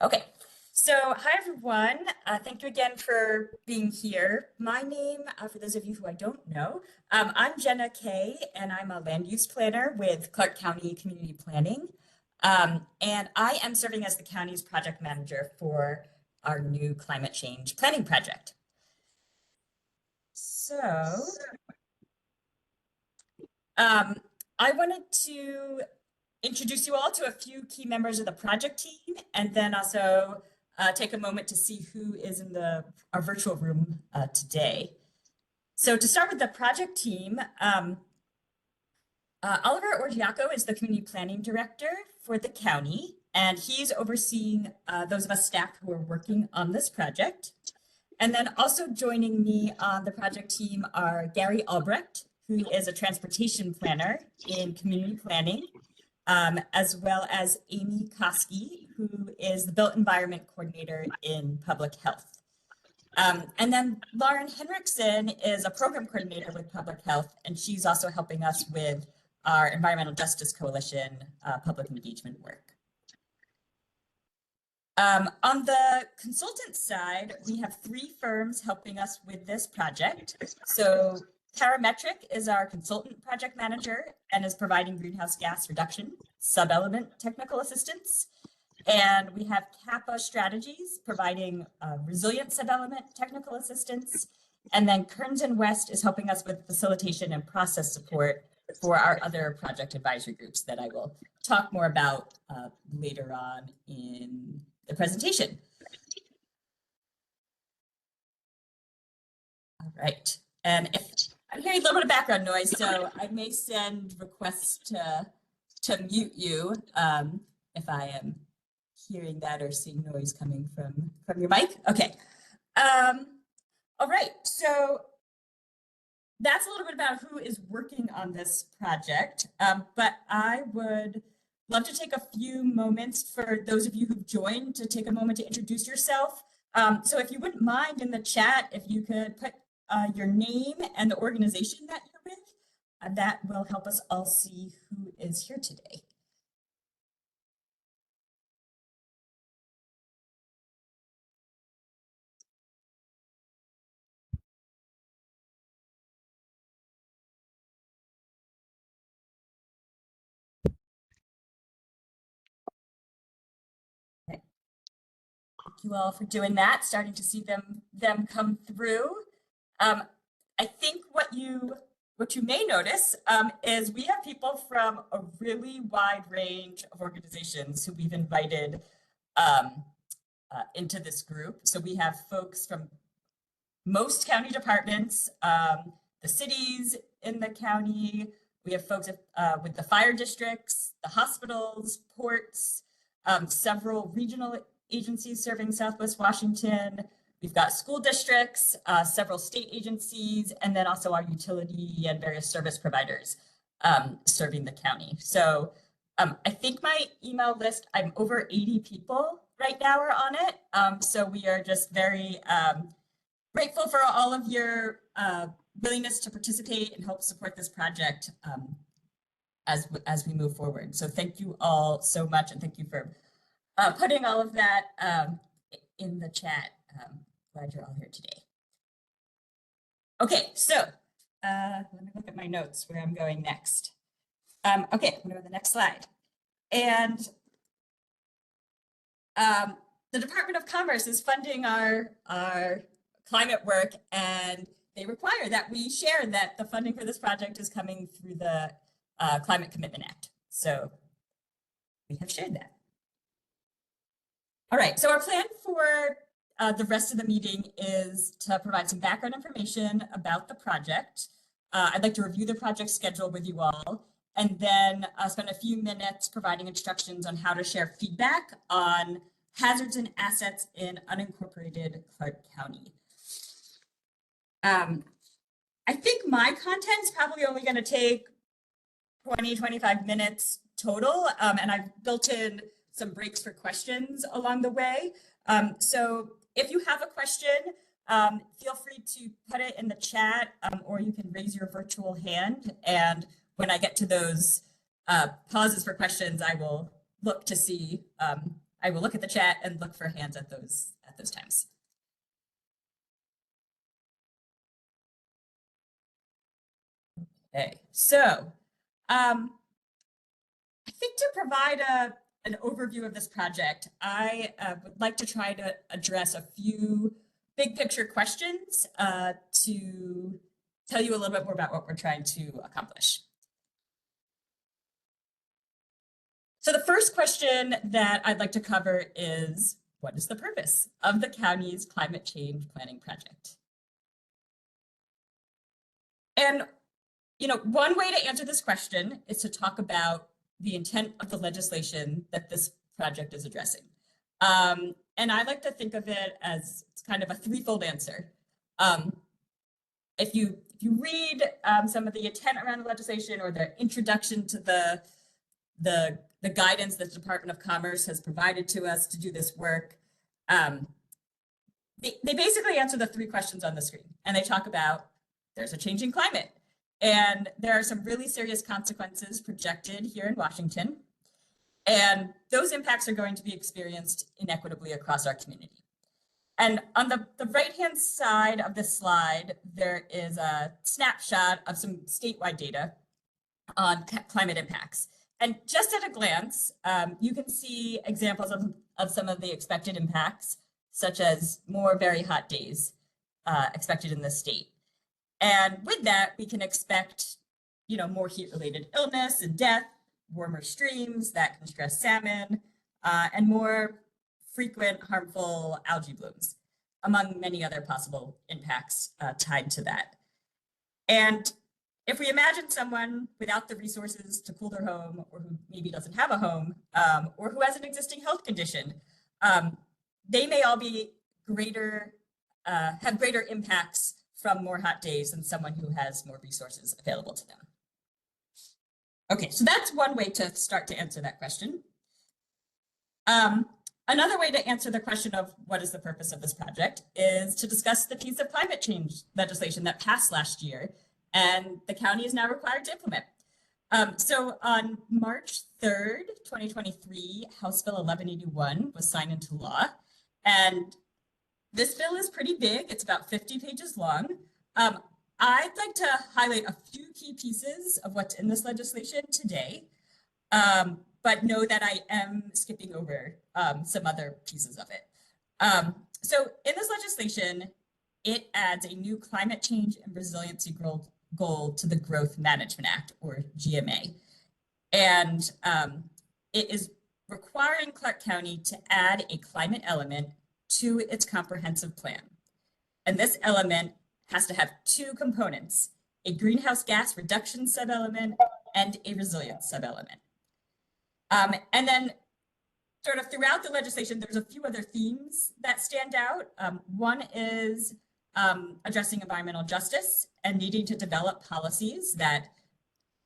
Okay, so hi everyone. Thank you again for being here. My name, for those of you who I don't know, I'm Jenna Kay, and I'm a land use planner with Clark County Community Planning. And I am serving as the county's project manager for our new climate change planning project. So, I wanted to introduce you all to a few key members of the project team, and then also take a moment to see who is in our virtual room today. So to start with the project team, Oliver Orgiaco is the community planning director for the county, and he's overseeing those of us staff who are working on this project. And then also joining me on the project team are Gary Albrecht, who is a transportation planner in community planning, as well as Amy Koski, who is the built environment coordinator in public health. And then Lauren Henriksen is a program coordinator with public health, and she's also helping us with our Environmental Justice Coalition public engagement work. On the consultant side, we have 3 firms helping us with this project. So Parametric is our consultant project manager and is providing greenhouse gas reduction sub-element technical assistance. And we have Kappa Strategies providing resilient sub-element technical assistance. And then Kearns and West is helping us with facilitation and process support for our other project advisory groups that I will talk more about later on in the presentation. All right, and if I'm hearing a little bit of background noise, so I may send requests to mute you if I am hearing that or seeing noise coming from your mic. Okay. All right, so that's a little bit about who is working on this project, but I would love to take a few moments for those of you who've joined to take a moment to introduce yourself. So if you wouldn't mind in the chat, if you could put your name and the organization that you're with, that will help us all see who is here today. Okay. Thank you all for doing that, starting to see them come through. I think what you may notice is we have people from a really wide range of organizations who we've invited into this group. So we have folks from most county departments, the cities in the county. We have folks with the fire districts, the hospitals, ports, several regional agencies serving Southwest Washington. We've got school districts, several state agencies, and then also our utility and various service providers serving the county. So I think my email list, I'm over 80 people right now are on it. So we are just very grateful for all of your willingness to participate and help support this project as we move forward. So thank you all so much, and thank you for putting all of that in the chat. Glad you're all here today. Okay, so let me look at my notes where I'm going next. Okay, I'm going to go to the next slide. And the Department of Commerce is funding our climate work, and they require that we share that the funding for this project is coming through the Climate Commitment Act. So we have shared that. All right, so our plan for the rest of the meeting is to provide some background information about the project. I'd like to review the project schedule with you all, and then spend a few minutes providing instructions on how to share feedback on hazards and assets in unincorporated Clark County. I think my content's probably only going to take 20-25 minutes total, and I've built in some breaks for questions along the way. So if you have a question, feel free to put it in the chat, or you can raise your virtual hand. And when I get to those pauses for questions, I will look to see I will look at the chat and look for hands at those times. Okay, so I think to provide an overview of this project, I would like to try to address a few big picture questions to tell you a little bit more about what we're trying to accomplish. So the first question that I'd like to cover is, what is the purpose of the county's climate change planning project? And, you know, one way to answer this question is to talk about the intent of the legislation that this project is addressing. And I like to think of it as kind of a threefold answer. If you read some of the intent around the legislation or the introduction to the guidance that the Department of Commerce has provided to us to do this work, they basically answer the three questions on the screen. And they talk about there's a changing climate. And there are some really serious consequences projected here in Washington. And those impacts are going to be experienced inequitably across our community. And on the right-hand side of this slide, there is a snapshot of some statewide data on climate impacts. And just at a glance, you can see examples of some of the expected impacts, such as more very hot days expected in the state. And with that, we can expect, you know, more heat-related illness and death, warmer streams that can stress salmon, and more frequent harmful algae blooms, among many other possible impacts tied to that. And if we imagine someone without the resources to cool their home, or who maybe doesn't have a home, or who has an existing health condition, they may all be have greater impacts from more hot days than someone who has more resources available to them. Okay, so that's one way to start to answer that question. Another way to answer the question of what is the purpose of this project is to discuss the piece of climate change legislation that passed last year and the county is now required to implement. So on March 3rd, 2023, House Bill 1181 was signed into law. And this bill is pretty big. It's about 50 pages long. I'd like to highlight a few key pieces of what's in this legislation today, but know that I am skipping over some other pieces of it. So in this legislation, it adds a new climate change and resiliency goal to the Growth Management Act, or GMA. And it is requiring Clark County to add a climate element to its comprehensive plan. And this element has to have two components, a greenhouse gas reduction subelement and a resilience subelement. And then sort of throughout the legislation, there's a few other themes that stand out. One is addressing environmental justice and needing to develop policies that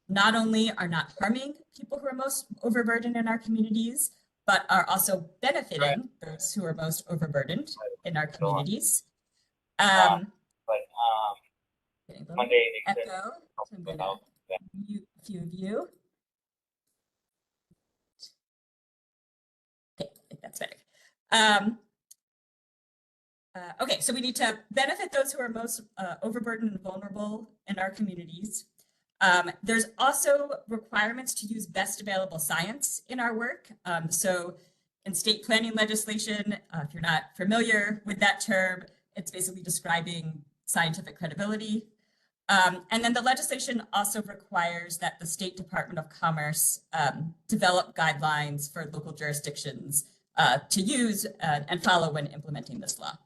not only are not harming people who are most overburdened in our communities, but are also benefiting those who are most overburdened in our communities. Monday echo, so I'm going to mute a few of you. Okay, I think that's better. Okay, so we need to benefit those who are most overburdened and vulnerable in our communities. There's also requirements to use best available science in our work. So in state planning legislation, if you're not familiar with that term, it's basically describing scientific credibility. And then the legislation also requires that the State Department of Commerce develop guidelines for local jurisdictions to use and follow when implementing this law.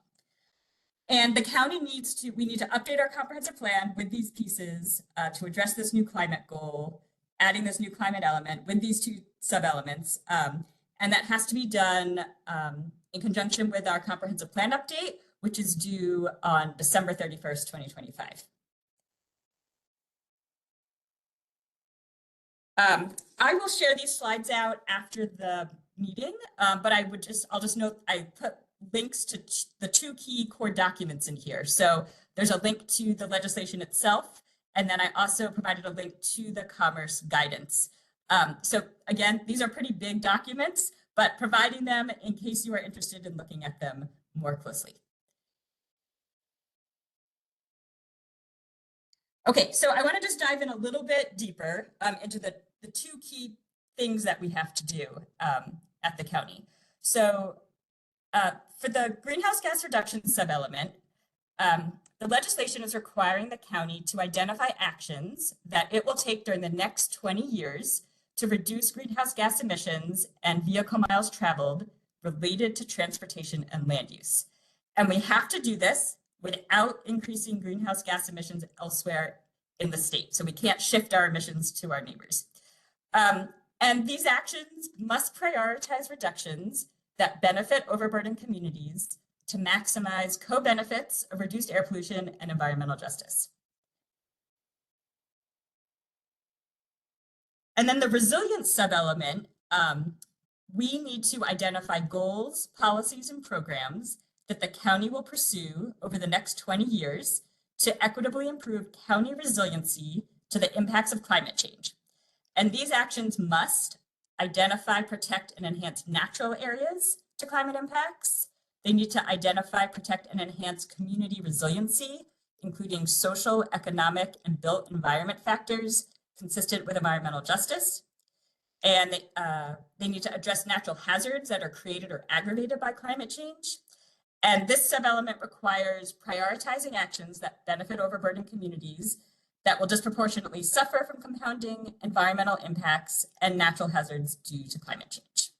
And the county we need to update our comprehensive plan with these pieces to address this new climate goal, adding this new climate element with these two sub-elements. And that has to be done in conjunction with our comprehensive plan update, which is due on December 31st, 2025. I will share these slides out after the meeting, but I'll just note I put links to the two key core documents in here. So there's a link to the legislation itself, and then I also provided a link to the Commerce guidance. So again, these are pretty big documents, but providing them in case you are interested in looking at them more closely. Okay, so I want to just dive in a little bit deeper into the two key things that we have to do at the county. So for the greenhouse gas reduction subelement, the legislation is requiring the county to identify actions that it will take during the next 20 years to reduce greenhouse gas emissions and vehicle miles traveled related to transportation and land use. And we have to do this without increasing greenhouse gas emissions elsewhere in the state. So we can't shift our emissions to our neighbors. And these actions must prioritize reductions that benefit overburdened communities to maximize co-benefits of reduced air pollution and environmental justice. And then the resilience subelement, we need to identify goals, policies, and programs that the county will pursue over the next 20 years to equitably improve county resiliency to the impacts of climate change. And these actions must identify, protect, and enhance natural areas to climate impacts. They need to identify, protect, and enhance community resiliency, including social, economic, and built environment factors consistent with environmental justice. And they need to address natural hazards that are created or aggravated by climate change. And this subelement requires prioritizing actions that benefit overburdened communities that will disproportionately suffer from compounding environmental impacts and natural hazards due to climate change.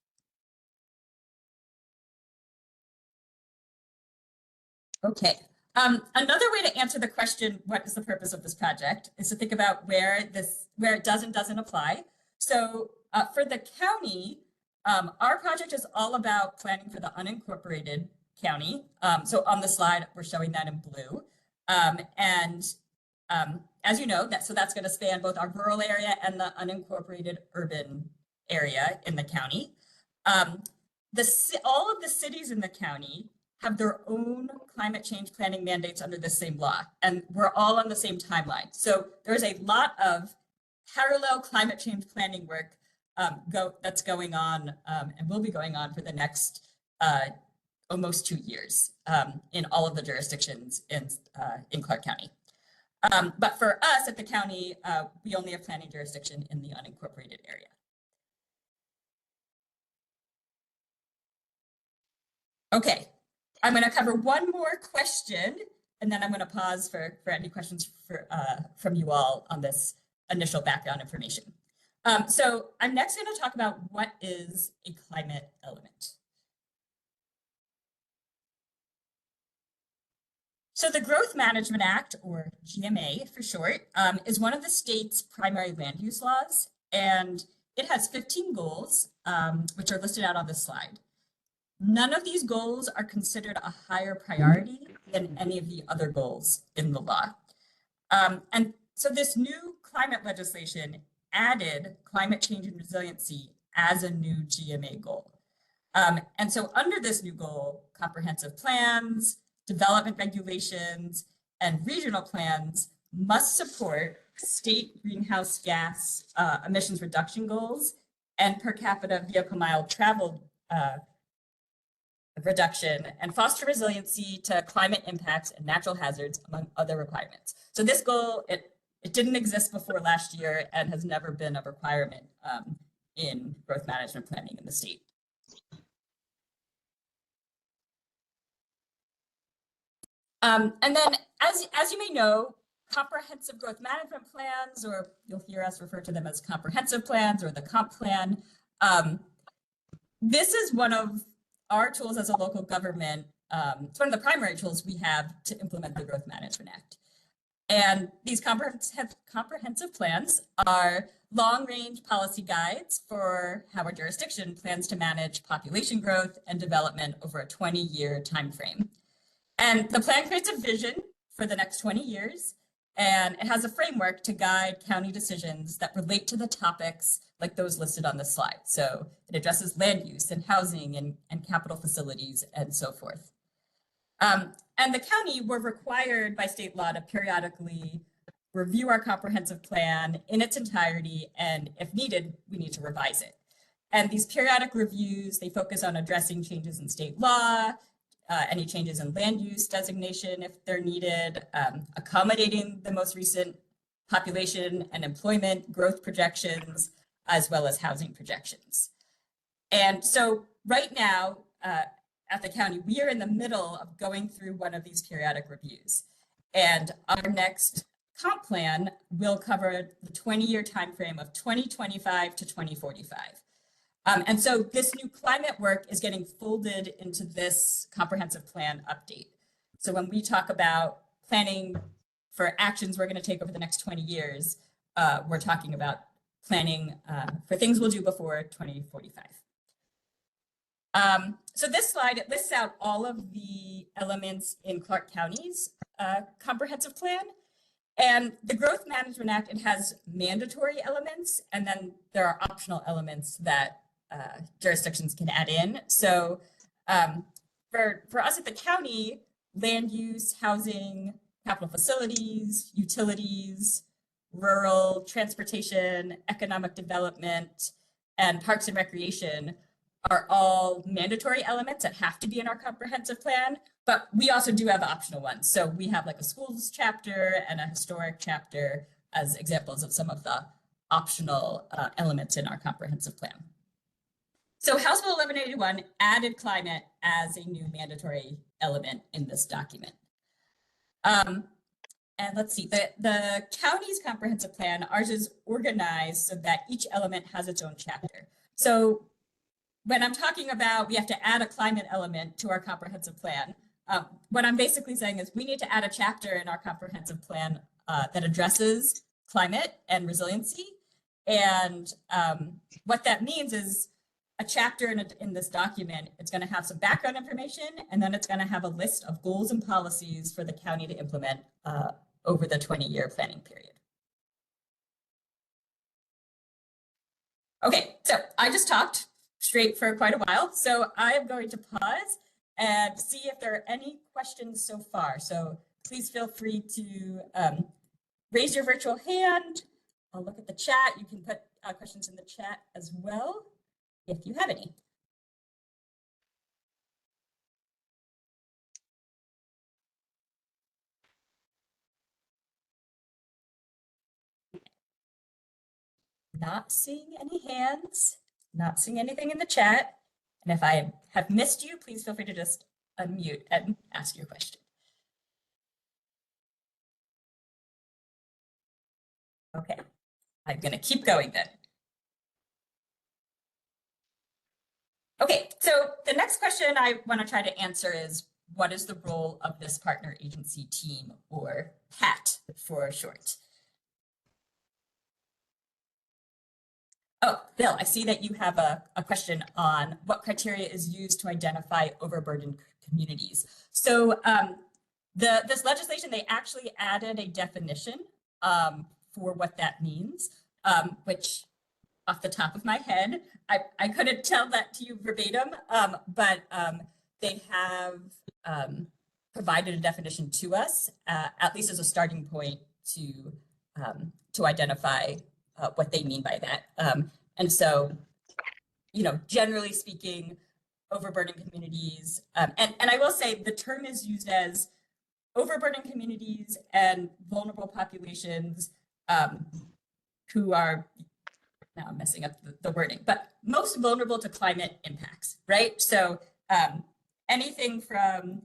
Okay, another way to answer the question, what is the purpose of this project, is to think about where it does and doesn't apply. So for the county, our project is all about planning for the unincorporated county. So on the slide, we're showing that in blue. As you know, that's going to span both our rural area and the unincorporated urban area in the county. All of the cities in the county have their own climate change planning mandates under the same law, and we're all on the same timeline. So there's a lot of parallel climate change planning work that's going on and will be going on for the next almost 2 years in all of the jurisdictions in Clark County. But for us at the county, we only have planning jurisdiction in the unincorporated area. Okay, I'm going to cover one more question, and then I'm going to pause for any questions from you all on this initial background information. So I'm next going to talk about what is a climate element. So the Growth Management Act, or GMA for short, is one of the state's primary land use laws, and it has 15 goals, which are listed out on this slide. None of these goals are considered a higher priority than any of the other goals in the law. And so this new climate legislation added climate change and resiliency as a new GMA goal. And so under this new goal, comprehensive plans, development regulations, and regional plans must support state greenhouse gas emissions reduction goals and per capita vehicle mile traveled reduction, and foster resiliency to climate impacts and natural hazards, among other requirements. So this goal, it didn't exist before last year and has never been a requirement in growth management planning in the state. And then, as you may know, comprehensive growth management plans, or you'll hear us refer to them as comprehensive plans or the comp plan. This is one of our tools as a local government. It's one of the primary tools we have to implement the Growth Management Act. And these comprehensive plans are long-range policy guides for how our jurisdiction plans to manage population growth and development over a 20-year timeframe. And the plan creates a vision for the next 20 years, and it has a framework to guide county decisions that relate to the topics like those listed on the slide. So it addresses land use and housing and capital facilities and so forth. And the county were required by state law to periodically review our comprehensive plan in its entirety, and if needed, we need to revise it. And these periodic reviews, they focus on addressing changes in state law, any changes in land use designation if they're needed, accommodating the most recent population and employment growth projections, as well as housing projections. And so right now at the county, we are in the middle of going through one of these periodic reviews. And our next comp plan will cover the 20-year timeframe of 2025 to 2045. And so this new climate work is getting folded into this comprehensive plan update. So when we talk about planning for actions we're going to take over the next 20 years, we're talking about planning for things we'll do before 2045. So this slide, it lists out all of the elements in Clark County's comprehensive plan. And the Growth Management Act, it has mandatory elements, and then there are optional elements that jurisdictions can add in. So for us at the county, land use, housing, capital facilities, utilities, rural, transportation, economic development, and parks and recreation are all mandatory elements that have to be in our comprehensive plan, but we also do have optional ones. So we have like a schools chapter and a historic chapter as examples of some of the optional elements in our comprehensive plan. So House Bill 1181 added climate as a new mandatory element in this document. And let's see, the county's comprehensive plan, ours is organized so that each element has its own chapter. So when I'm talking about we have to add a climate element to our comprehensive plan, what I'm basically saying is we need to add a chapter in our comprehensive plan that addresses climate and resiliency. And what that means is a chapter in this document, it's going to have some background information, and then it's going to have a list of goals and policies for the county to implement over the 20-year planning period. Okay, so I just talked straight for quite a while, so I am going to pause and see if there are any questions so far. So please feel free to raise your virtual hand. I'll look at the chat. You can put questions in the chat as well, if you have any. Not seeing any hands, not seeing anything in the chat. And if I have missed you, please feel free to just unmute and ask your question. Okay, I'm going to keep going then. Okay, so the next question I want to try to answer is, what is the role of this partner agency team, or PAT for short? Oh, Bill, I see that you have a question on what criteria is used to identify overburdened communities. So this legislation, they actually added a definition for what that means, which off the top of my head, I couldn't tell that to you verbatim, but they have provided a definition to us, at least as a starting point to identify what they mean by that. And so, you know, generally speaking, overburdened communities, and I will say the term is used as overburdened communities and vulnerable populations who are, now I'm messing up the wording, but most vulnerable to climate impacts, right? So anything from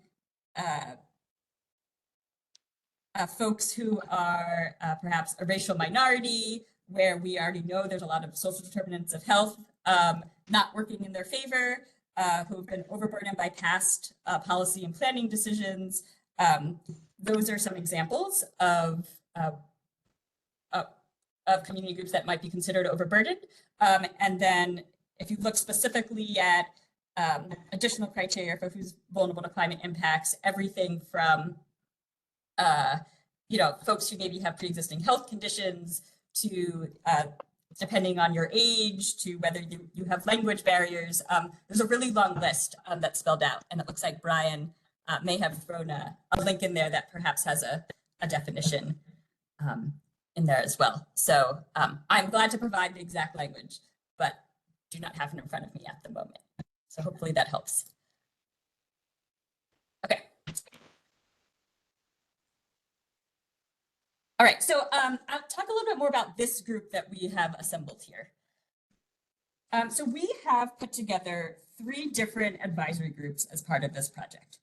folks who are perhaps a racial minority, where we already know there's a lot of social determinants of health not working in their favor, who have been overburdened by past policy and planning decisions. Those are some examples of community groups that might be considered overburdened. And then if you look specifically at additional criteria for who's vulnerable to climate impacts, everything from you know, folks who maybe have pre-existing health conditions to depending on your age, to whether you have language barriers. There's a really long list that's spelled out, and it looks like Brian may have thrown a link in there that perhaps has a definition in there as well. So I'm glad to provide the exact language, but do not have it in front of me at the moment. So hopefully that helps. Okay. All right, so I'll talk a little bit more about this group that we have assembled here. So we have put together 3 different advisory groups as part of this project.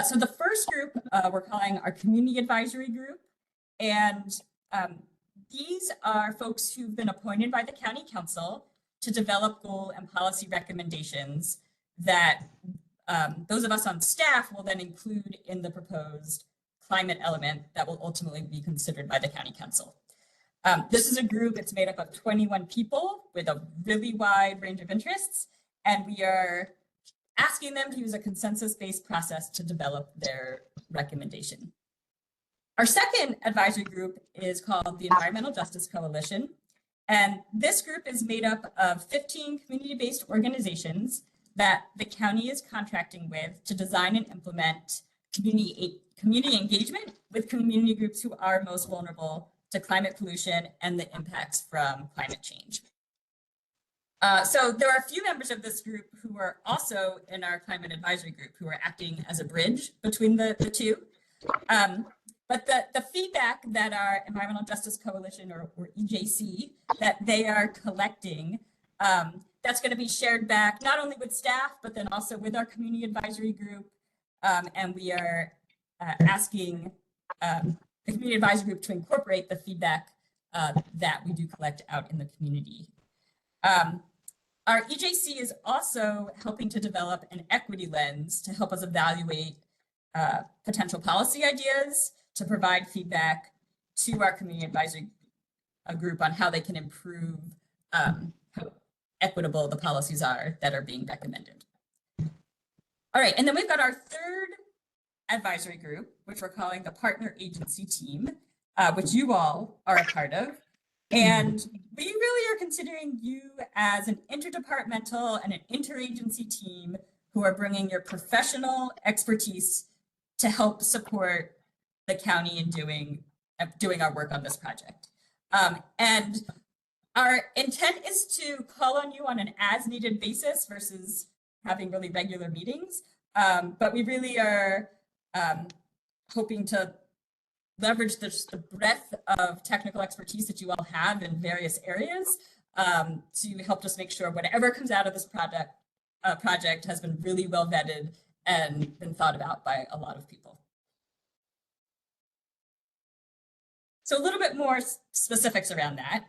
So the first group we're calling our community advisory group. And these are folks who've been appointed by the county council to develop goal and policy recommendations that those of us on staff will then include in the proposed climate element that will ultimately be considered by the county council. This is a group, it's made up of 21 people with a really wide range of interests, and we are asking them to use a consensus-based process to develop their recommendation. Our second advisory group is called the Environmental Justice Coalition, and this group is made up of 15 community-based organizations that the county is contracting with to design and implement community engagement with community groups who are most vulnerable to climate pollution and the impacts from climate change. So there are a few members of this group who are also in our climate advisory group who are acting as a bridge between the two. But the feedback that our Environmental Justice Coalition, or EJC, that they are collecting, that's going to be shared back not only with staff, but then also with our community advisory group. And we are asking the community advisory group to incorporate the feedback that we do collect out in the community. Our EJC is also helping to develop an equity lens to help us evaluate potential policy ideas, to provide feedback to our community advisory group on how they can improve how equitable the policies are that are being recommended. All right, and then we've got our third advisory group, which we're calling the Partner Agency Team, which you all are a part of. And we really are considering you as an interdepartmental and an interagency team who are bringing your professional expertise to help support the county in doing our work on this project. And our intent is to call on you on an as-needed basis versus having really regular meetings. But we really are hoping to leverage the breadth of technical expertise that you all have in various areas to help us make sure whatever comes out of this project has been really well vetted and been thought about by a lot of people. So a little bit more specifics around that.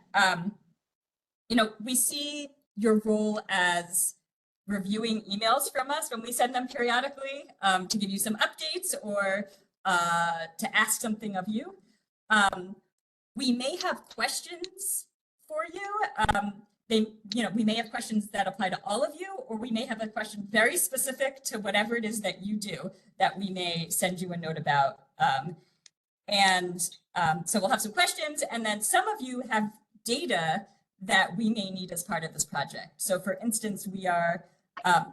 We see your role as reviewing emails from us when we send them periodically to give you some updates or to ask something of you. We may have questions for you. We may have questions that apply to all of you, or we may have a question very specific to whatever it is that you do that we may send you a note about. So we'll have some questions, and then some of you have data that we may need as part of this project. So for instance, we are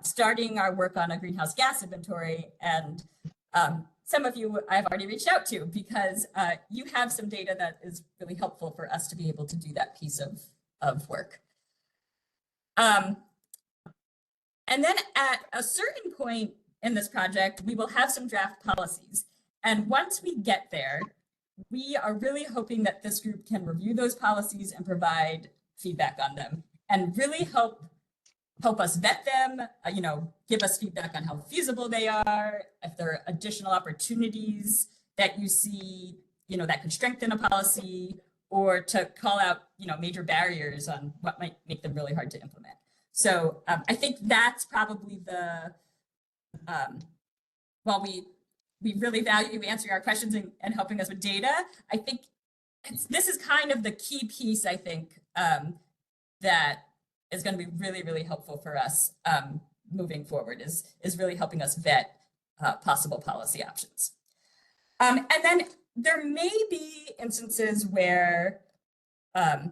starting our work on a greenhouse gas inventory, and some of you I've already reached out to because you have some data that is really helpful for us to be able to do that piece of work. And then at a certain point in this project, we will have some draft policies. And once we get there, we are really hoping that this group can review those policies and provide feedback on them and really help us vet them, give us feedback on how feasible they are, if there are additional opportunities that you see, that could strengthen a policy, or to call out, major barriers on what might make them really hard to implement. So I think that's probably while we really value you answering our questions and helping us with data, I think this is kind of the key piece, I think, that is going to be really, really helpful for us moving forward, is really helping us vet possible policy options. And then there may be instances where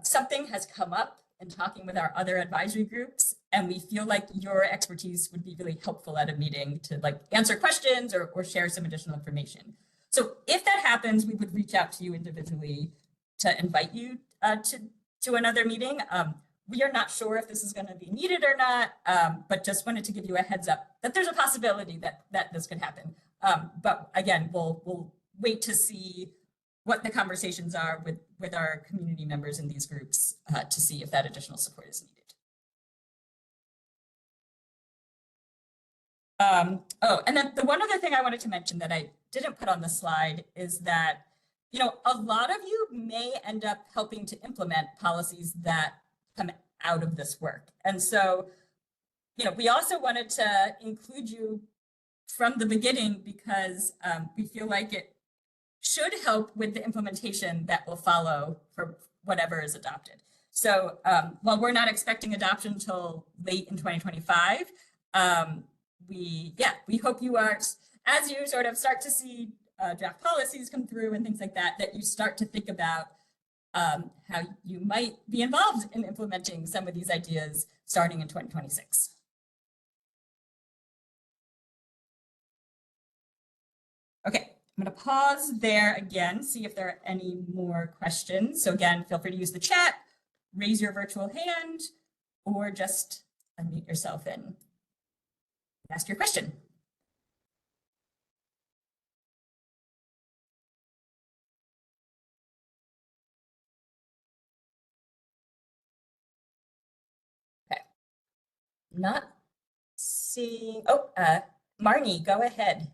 something has come up in talking with our other advisory groups, and we feel like your expertise would be really helpful at a meeting to answer questions or share some additional information. So if that happens, we would reach out to you individually to invite you to another meeting. we are not sure if this is going to be needed or not, but just wanted to give you a heads up that there's a possibility that this could happen. But again, we'll wait to see what the conversations are with our community members in these groups to see if that additional support is needed. Oh, and then the one other thing I wanted to mention that I didn't put on the slide is that, you know, a lot of you may end up helping to implement policies that come out of this work. And so, you know, we also wanted to include you from the beginning because we feel like it should help with the implementation that will follow for whatever is adopted. So while we're not expecting adoption until late in 2025, we hope you are, as you sort of start to see draft policies come through and things like that, that you start to think about how you might be involved in implementing some of these ideas starting in 2026. Okay, I'm going to pause there again, see if there are any more questions. So again, feel free to use the chat, raise your virtual hand, or just unmute yourself and ask your question. Okay, not seeing, oh, Marnie, go ahead.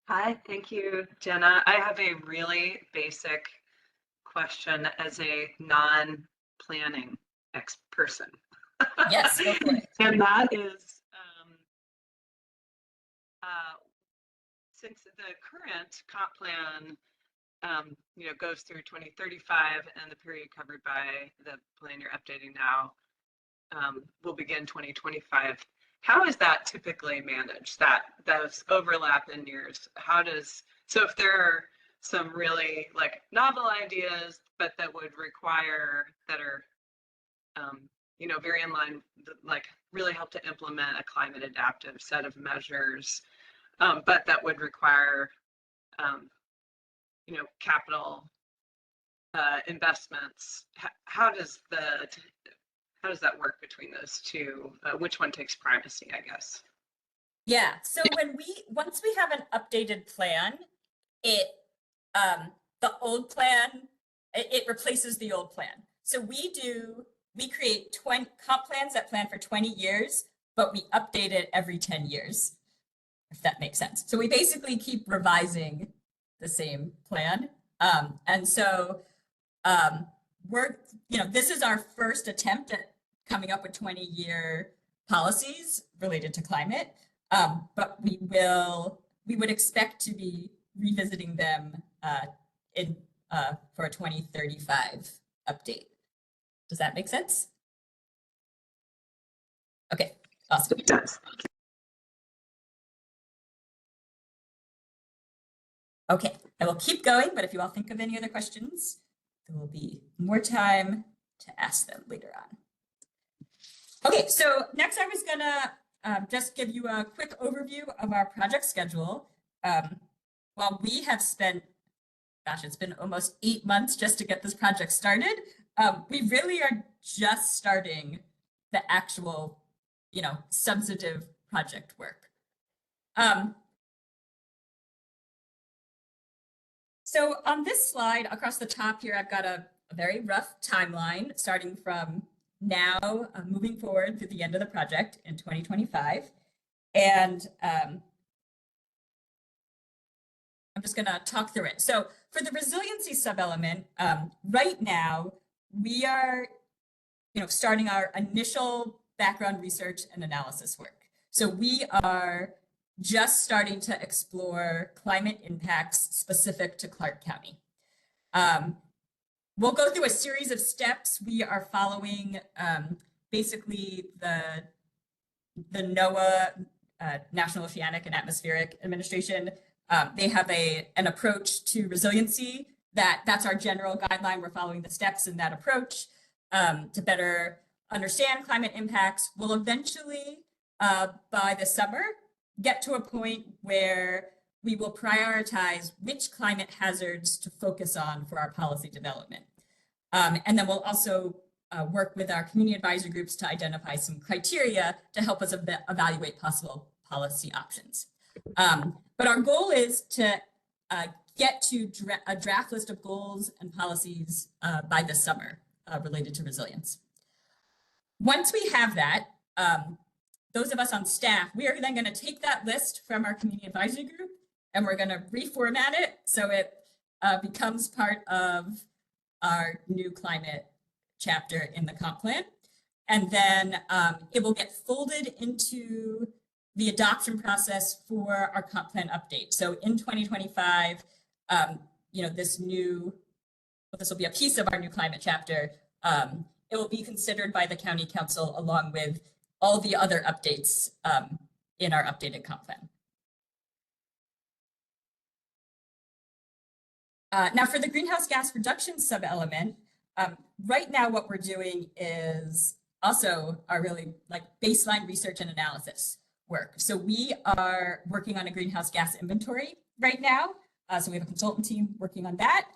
Hi, thank you, Jenna. I have a really basic question as a non-planning person. Yes, go for it. And that is, since the current comp plan, you know, goes through 2035 and the period covered by the plan you're updating now will begin 2025. How is that typically managed? Those overlap in years. So if there are some really like novel ideas, but that would require that are, you know, very in line, like really help to implement a climate adaptive set of measures, but that would require, you know, capital investments. How does that work between those two? Which one takes primacy, I guess? Yeah, so once we have an updated plan, the old plan, it replaces the old plan. So we create comp plans that plan for 20 years, but we update it every 10 years, if that makes sense. So we basically keep revising the same plan. And so this is our first attempt at coming up with 20-year policies related to climate, but we would expect to be revisiting them for a 2035 update. Does that make sense? Okay, awesome. It does. Okay, I will keep going, but if you all think of any other questions, there will be more time to ask them later on. Okay, so next I was gonna just give you a quick overview of our project schedule. While we have spent, gosh, it's been almost 8 months just to get this project started, we really are just starting the actual, you know, substantive project work. So on this slide across the top here, I've got a very rough timeline starting from now, moving forward to the end of the project in 2025. And I'm just going to talk through it. So for the resiliency subelement, right now, we are, you know, starting our initial background research and analysis work. So we are just starting to explore climate impacts specific to Clark County. We'll go through a series of steps. We are following basically the NOAA, National Oceanic and Atmospheric Administration. They have an approach to resiliency that's our general guideline. We're following the steps in that approach to better understand climate impacts. We'll eventually, by the summer, get to a point where we will prioritize which climate hazards to focus on for our policy development. And then we'll also work with our community advisory groups to identify some criteria to help us evaluate possible policy options. But our goal is to get to a draft list of goals and policies by this summer related to resilience. Once we have that, those of us on staff, we are then going to take that list from our community advisory group and we're going to reformat it so it becomes part of our new climate chapter in the comp plan. And then it will get folded into the adoption process for our comp plan update. So in 2025, this will be a piece of our new climate chapter. It will be considered by the county council along with all the other updates in our updated comp plan. Now for the greenhouse gas reduction sub-element, right now what we're doing is also our really like baseline research and analysis work. So we are working on a greenhouse gas inventory right now. So we have a consultant team working on that.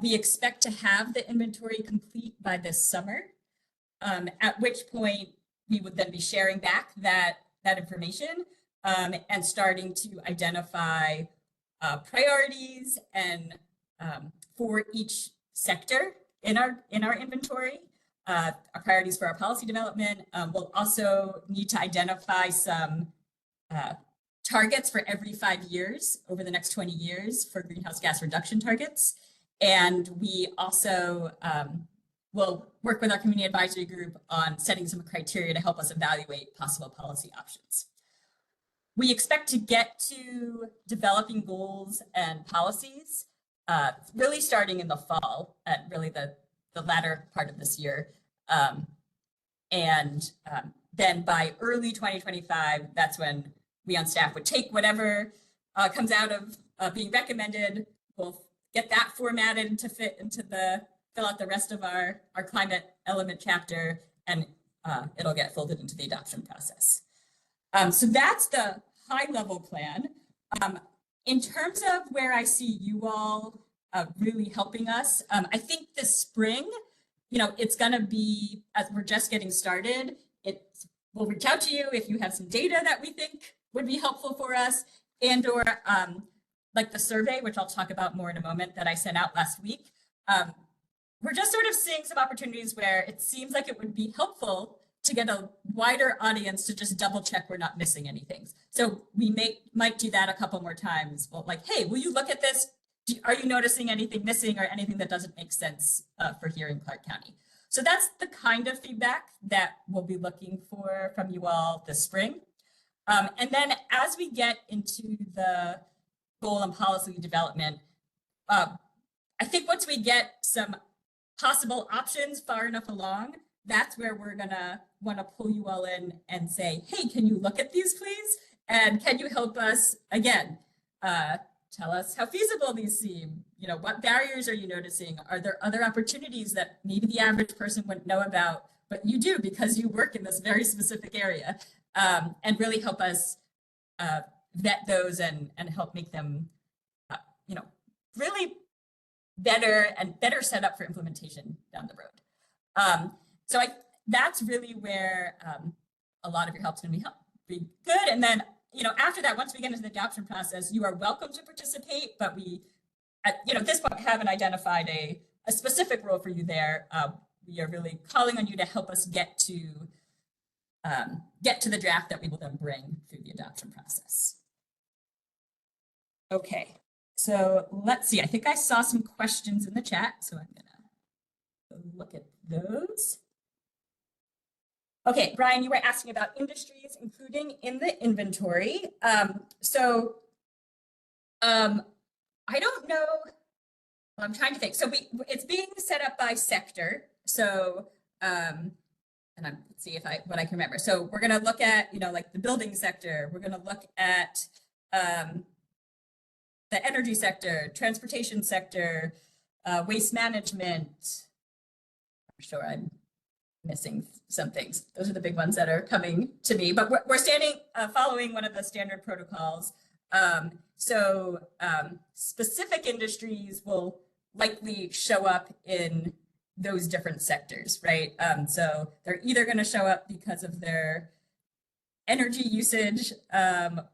We expect to have the inventory complete by this summer, at which point we would then be sharing back that information and starting to identify priorities and for each sector in our inventory, our priorities for our policy development. We'll also need to identify some targets for every 5 years over the next 20 years for greenhouse gas reduction targets. And we also will work with our community advisory group on setting some criteria to help us evaluate possible policy options. We expect to get to developing goals and policies really starting in the fall, at really the latter part of this year. Then by early 2025, that's when we on staff would take whatever comes out of being recommended. We'll get that formatted to fit into fill out the rest of our climate element chapter, and it'll get folded into the adoption process. So that's the high level plan. In terms of where I see you all really helping us, I think this spring, it's going to be, as we're just getting started, we'll reach out to you if you have some data that we think would be helpful for us, and or like the survey, which I'll talk about more in a moment, that I sent out last week. We're just sort of seeing some opportunities where it seems like it would be helpful to get a wider audience to just double check we're not missing anything. So we might do that a couple more times. Well, like, hey, will you look at this? Are you noticing anything missing or anything that doesn't make sense for here in Clark County? So that's the kind of feedback that we'll be looking for from you all this spring. And then as we get into the goal and policy development, I think once we get some possible options far enough along, that's where we're gonna want to pull you all in and say, hey, can you look at these please? And can you help us, again, tell us how feasible these seem? What barriers are you noticing? Are there other opportunities that maybe the average person wouldn't know about, but you do because you work in this very specific area? And really help us vet those and help make them, really better set up for implementation down the road. So that's really where a lot of your help's going to be good. And then, after that, once we get into the adoption process, you are welcome to participate, but we, at this point, haven't identified a specific role for you there. We are really calling on you to help us get to the draft that we will then bring through the adoption process. Okay, so let's see. I think I saw some questions in the chat, so I'm gonna look at those. Okay, Brian, you were asking about industries including in the inventory. I don't know. Well, I'm trying to think. So it's being set up by sector. So and let's see what I can remember. So we're going to look at, like the building sector. We're going to look at the energy sector, transportation sector, waste management. I'm sure I'm missing some things. Those are the big ones that are coming to me, but we're following one of the standard protocols. Specific industries will likely show up in those different sectors, right? So they're either going to show up because of their energy usage,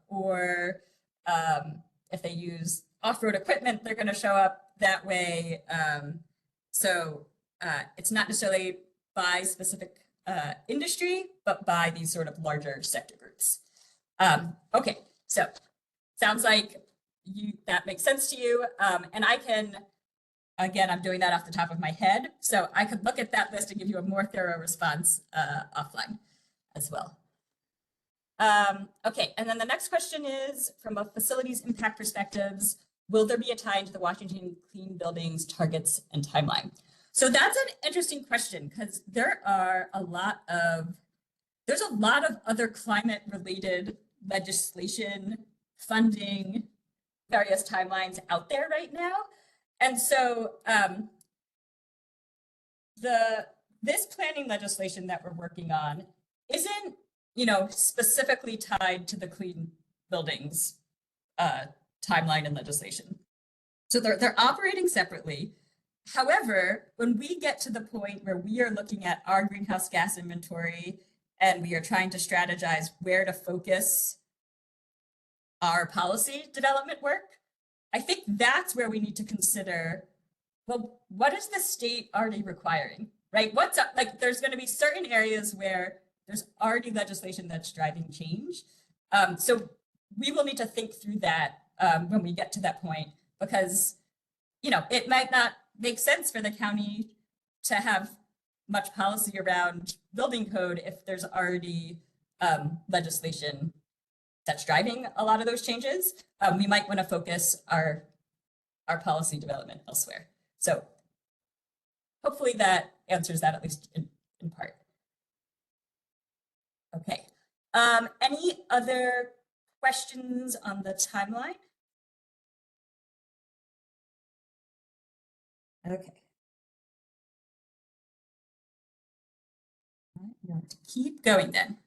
or if they use off-road equipment, they're going to show up that way. So it's not necessarily by specific industry, but by these sort of larger sector groups. Okay, so sounds like that makes sense to you. And I can, again, I'm doing that off the top of my head, so I could look at that list and give you a more thorough response offline as well. Okay, and then the next question is, from a facilities impact perspectives, will there be a tie into the Washington Clean Buildings targets and timeline? So that's an interesting question, because there's a lot of other climate related legislation, funding, various timelines out there right now. And so this planning legislation that we're working on isn't, specifically tied to the clean buildings timeline and legislation. So they're operating separately. However, when we get to the point where we are looking at our greenhouse gas inventory and we are trying to strategize where to focus our policy development work, I think that's where we need to consider, well, what is the state already requiring, right? What's up? Like, there's going to be certain areas where there's already legislation that's driving change. So we will need to think through that when we get to that point, because, it might not make sense for the county to have much policy around building code if there's already legislation that's driving a lot of those changes. We might want to focus our policy development elsewhere. So hopefully that answers that, at least in part. Okay. Any other questions on the timeline? Okay. I'm going to keep going then.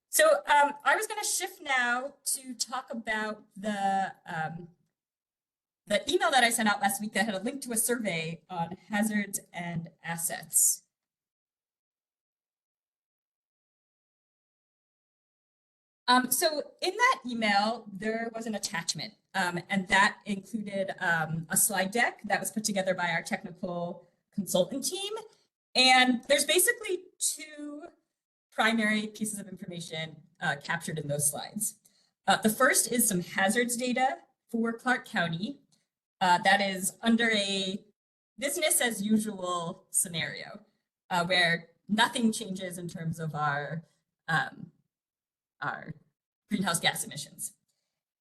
So I was going to shift now to talk about the email that I sent out last week that had a link to a survey on hazards and assets. So in that email, there was an attachment, and that included a slide deck that was put together by our technical consultant team. And there's basically two primary pieces of information captured in those slides. The first is some hazards data for Clark County that is under a business as usual scenario, where nothing changes in terms of our greenhouse gas emissions.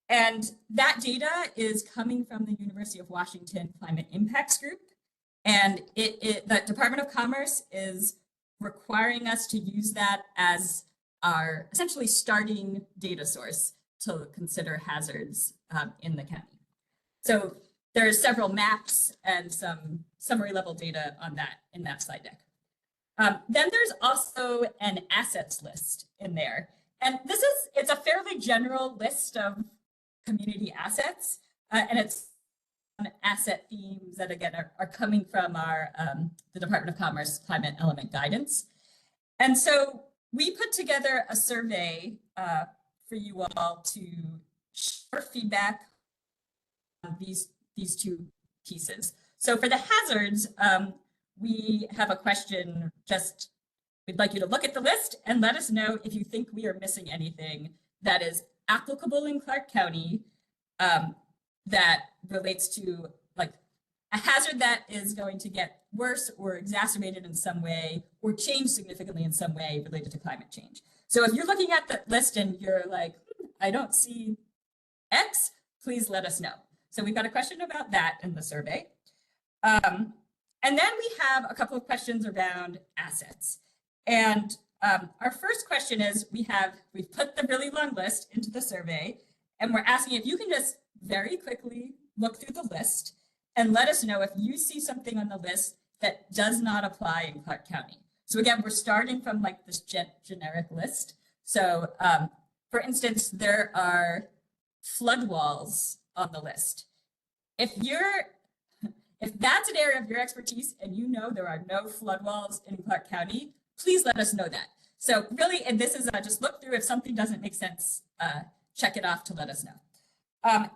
And that data is coming from the University of Washington Climate Impacts Group. And the Department of Commerce is requiring us to use that as our essentially starting data source to consider hazards in the county. So there are several maps and some summary level data on that in that slide deck. Then there's also an assets list in there. And it's a fairly general list of community assets, and it's asset themes that, again, are coming from our the Department of Commerce Climate Element Guidance. And so we put together a survey for you all to share feedback on these two pieces. So for the hazards, we have a question. We'd like you to look at the list and let us know if you think we are missing anything that is applicable in Clark County that relates to, like, a hazard that is going to get worse or exacerbated in some way or change significantly in some way related to climate change. So if you're looking at the list and you're like, I don't see X, please let us know. So we've got a question about that in the survey. And then we have a couple of questions around assets. And our first question is, we've put the really long list into the survey, and we're asking if you can just very quickly look through the list and let us know if you see something on the list that does not apply in Clark County. So again, we're starting from like this generic list. So for instance, there are flood walls on the list. If that's an area of your expertise and you know there are no flood walls in Clark County, please let us know that. So really, and this is just look through, if something doesn't make sense, check it off to let us know.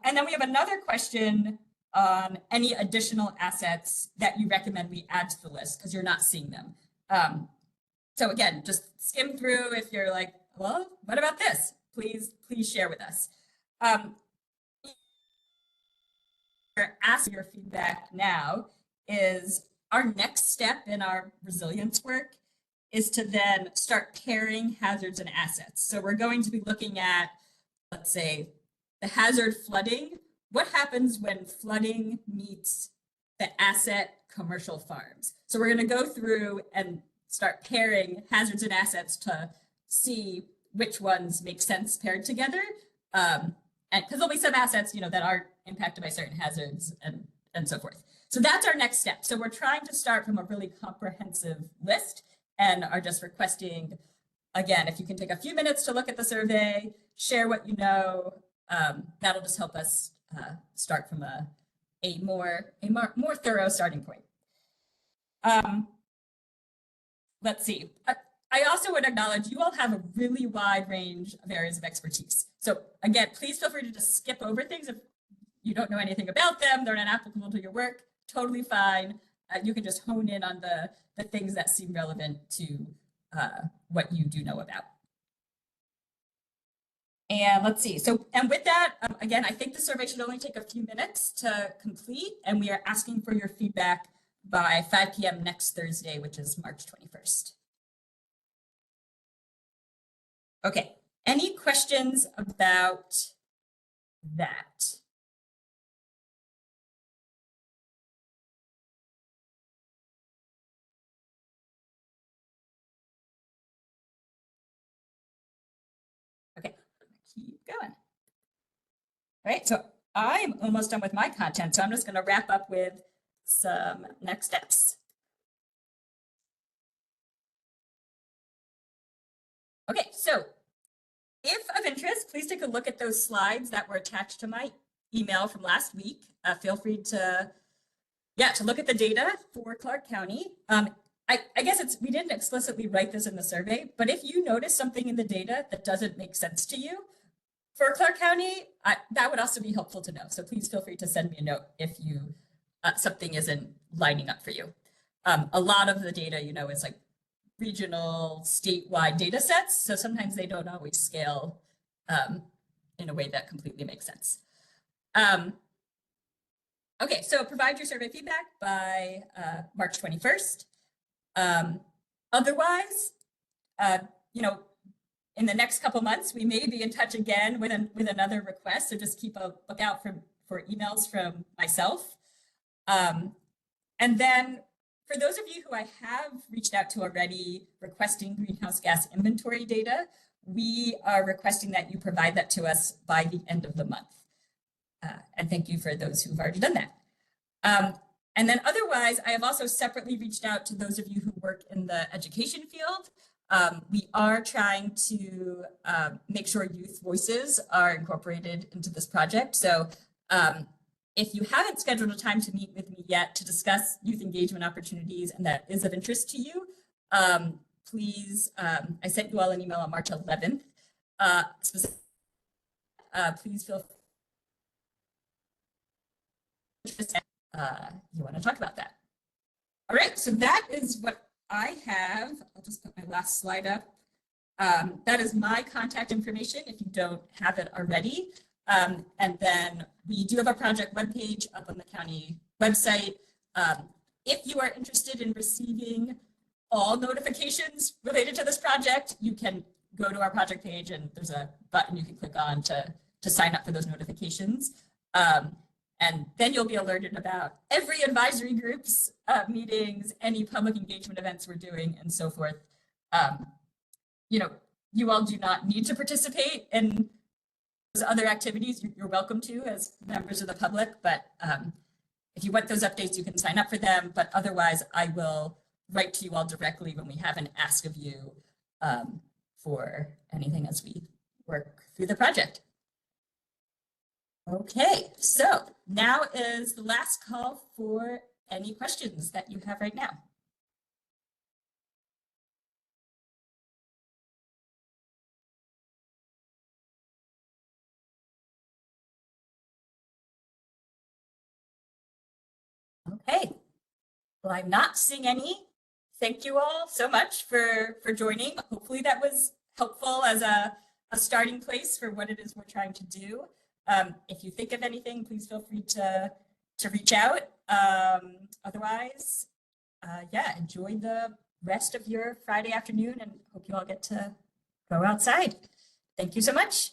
And then we have another question on any additional assets that you recommend we add to the list because you're not seeing them. So again, just skim through. If you're like, well, what about this? Please share with us. Asking your feedback now is our next step in our resilience work is to then start pairing hazards and assets. So we're going to be looking at, let's say, the hazard flooding. What happens when flooding meets the asset commercial farms? So we're going to go through and start pairing hazards and assets to see which ones make sense paired together. And because there'll be some assets, you know, that aren't impacted by certain hazards and so forth. So that's our next step. So we're trying to start from a really comprehensive list and are just requesting, again, if you can take a few minutes to look at the survey, share what you know, that'll just help us start from a more thorough starting point. Let's see. I also would acknowledge you all have a really wide range of areas of expertise. So again, please feel free to just skip over things if you don't know anything about them, they're not applicable to your work, totally fine. You can just hone in on the things that seem relevant to what you do know about. And let's see. So, and with that, again, I think the survey should only take a few minutes to complete, and we are asking for your feedback by 5 p.m. next Thursday, which is March 21st. Okay, any questions about that? Okay, keep going. All right, so I'm almost done with my content, so I'm just going to wrap up with some next steps. Okay, so if of interest, please take a look at those slides that were attached to my email from last week. Feel free to look at the data for Clark County. I guess we didn't explicitly write this in the survey, but if you notice something in the data that doesn't make sense to you for Clark County, that would also be helpful to know. So please feel free to send me a note if you something isn't lining up for you. A lot of the data, you know, is like regional, statewide data sets. So sometimes they don't always scale in a way that completely makes sense. Okay, so provide your survey feedback by March 21st. Otherwise, you know, in the next couple months, we may be in touch again with another request. So just keep a lookout for emails from myself. And then for those of you who I have reached out to already requesting greenhouse gas inventory data, we are requesting that you provide that to us by the end of the month. And thank you for those who've already done that. And then otherwise, I have also separately reached out to those of you who work in the education field. We are trying to make sure youth voices are incorporated into this project. So if you haven't scheduled a time to meet with me yet to discuss youth engagement opportunities and that is of interest to you, please, I sent you all an email on March 11th. Please feel free you want to talk about that. All right, so that is what I have. I'll just put my last slide up. That is my contact information if you don't have it already. And then we do have a project webpage up on the county website. If you are interested in receiving all notifications related to this project, you can go to our project page and there's a button you can click on to sign up for those notifications. And then you'll be alerted about every advisory group's meetings, any public engagement events we're doing, and so forth. You know, you all do not need to participate in those other activities. You're welcome to as members of the public, but if you want those updates, you can sign up for them. But otherwise, I will write to you all directly when we have an ask of you for anything as we work through the project. Okay, so now is the last call for any questions that you have right now. Okay, well, I'm not seeing any. Thank you all so much for joining. Hopefully that was helpful as a starting place for what it is we're trying to do. If you think of anything, please feel free to reach out. Otherwise, yeah, enjoy the rest of your Friday afternoon and hope you all get to go outside. Thank you so much.